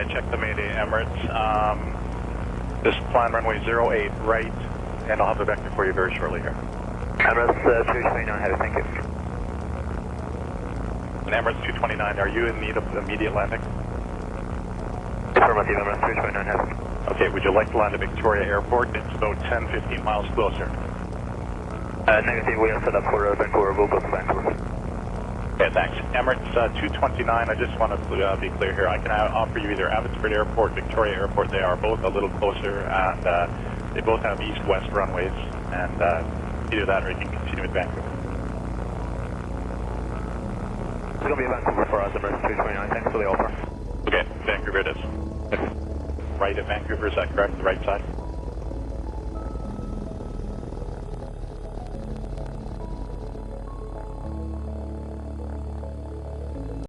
I checked the Mayday Emirates. This plan runway 08 right, and I'll have the vector for you very shortly here. Emirates 229, headed, thank you. And Emirates 229, are you in need of immediate landing? Affirmative, Emirates 229, headed. Okay, would you like to land at Victoria Airport? It's about 10-15 miles closer. Negative, we are set up for Vancouver, we'll go to Vancouver. Okay, thanks. Emirates 229, I just want to be clear here. I can offer you either Abbotsford Airport, Victoria Airport. They are both a little closer, and they both have east-west runways, and either that or you can continue with Vancouver. It's going to be Vancouver for us, Emirates 229, thanks for the offer. Okay, Vancouver it is. Right at Vancouver, is that correct? The right side?